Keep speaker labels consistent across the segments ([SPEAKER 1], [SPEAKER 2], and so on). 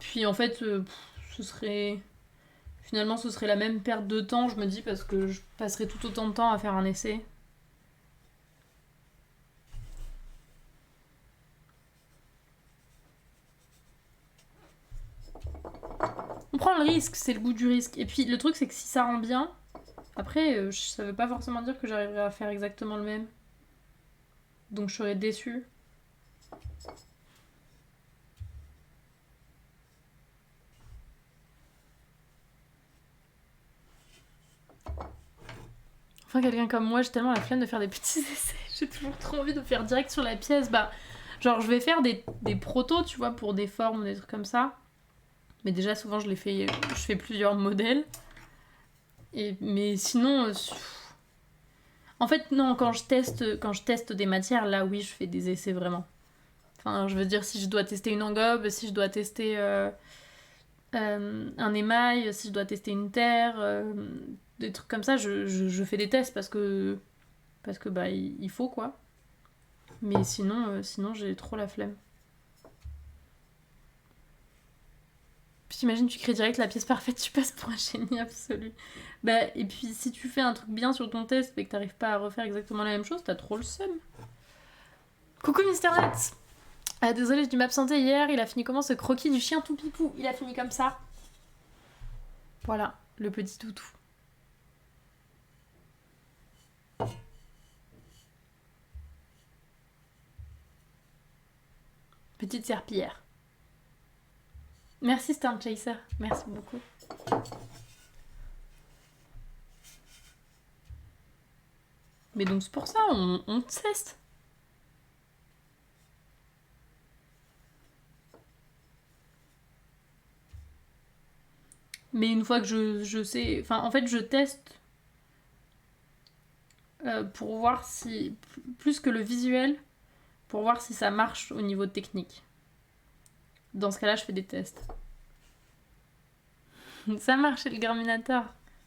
[SPEAKER 1] Puis en fait, ce serait... Finalement, ce serait la même perte de temps, je me dis, parce que je passerais tout autant de temps à faire un essai. On prend le risque, c'est le goût du risque. Et puis le truc, c'est que si ça rend bien, après, ça veut pas forcément dire que j'arriverai à faire exactement le même. Donc je serais déçue. Enfin, quelqu'un comme moi, j'ai tellement la flemme de faire des petits essais. J'ai toujours trop envie de faire direct sur la pièce. Bah, genre, je vais faire des protos, tu vois, pour des formes ou des trucs comme ça. Mais déjà, souvent, je fais plusieurs modèles. Mais sinon, en fait, non, quand je teste des matières, là, oui, je fais des essais vraiment. Enfin, je veux dire, si je dois tester une engobe, si je dois tester un émail, si je dois tester une terre, des trucs comme ça, je fais des tests parce que bah, il faut, quoi. Mais sinon j'ai trop la flemme. Puis t'imagines, tu crées direct la pièce parfaite, tu passes pour un génie absolu. Bah, et puis si tu fais un truc bien sur ton test mais que t'arrives pas à refaire exactement la même chose, t'as trop le seum. Coucou Mister Net. Désolée, j'ai dû m'absenter hier, il a fini comment ce croquis du chien tout pipou? Il a fini comme ça. Voilà, le petit toutou. Petite serpillière. Merci Storm Chaser, merci beaucoup. Mais donc c'est pour ça, on teste. Mais une fois que je sais... Enfin, en fait, je teste pour voir si... Plus que le visuel, pour voir si ça marche au niveau technique. Dans ce cas-là, je fais des tests. Ça marche, le Garminator.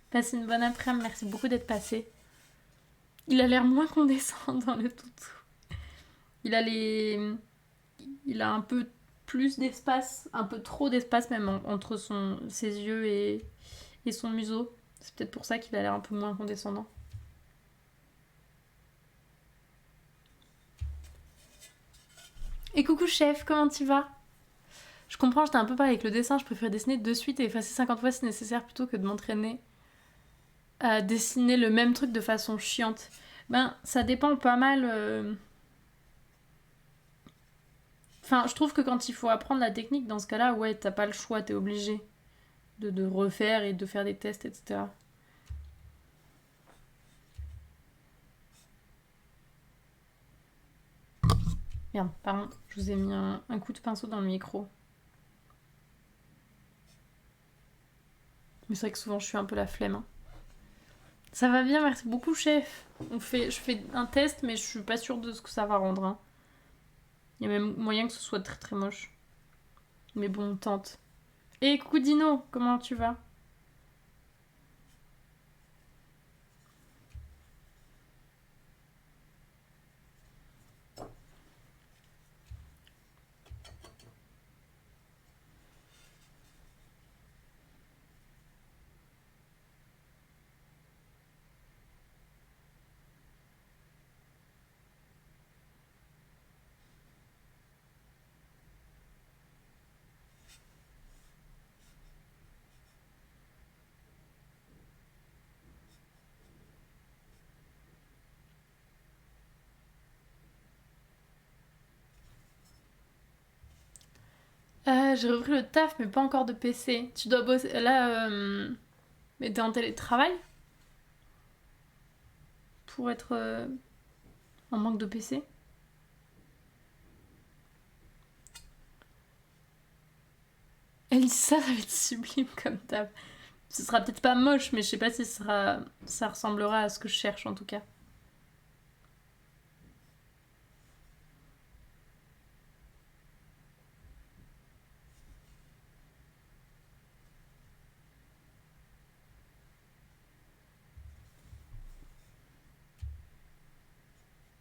[SPEAKER 1] Passe une bonne après-midi, merci beaucoup d'être passé. Il a l'air moins condescendant, le toutou. Il a un peu plus d'espace, un peu trop d'espace même entre ses yeux et son museau. C'est peut-être pour ça qu'il a l'air un peu moins condescendant. Et coucou chef, comment tu vas? Je comprends, j'étais un peu pareil avec le dessin, je préfère dessiner de suite et effacer 50 fois si nécessaire plutôt que de m'entraîner à dessiner le même truc de façon chiante. Ben, ça dépend pas mal. Enfin, je trouve que quand il faut apprendre la technique, dans ce cas-là, ouais, t'as pas le choix, t'es obligé de refaire et de faire des tests, etc. Merde, pardon, je vous ai mis un coup de pinceau dans le micro. Mais c'est vrai que souvent je suis un peu la flemme. Hein. Ça va bien, merci beaucoup chef. Je fais un test, mais je suis pas sûre de ce que ça va rendre. Hein. Il y a même moyen que ce soit très très moche. Mais bon, on tente. Et coucou Dino, comment tu vas? J'ai repris le taf, mais pas encore de PC. Tu dois bosser. Là, mais t'es en télétravail? Pour être en manque de PC? Elisa, ça va être sublime comme taf. Ce sera peut-être pas moche, mais je sais pas si ça ressemblera à ce que je cherche en tout cas.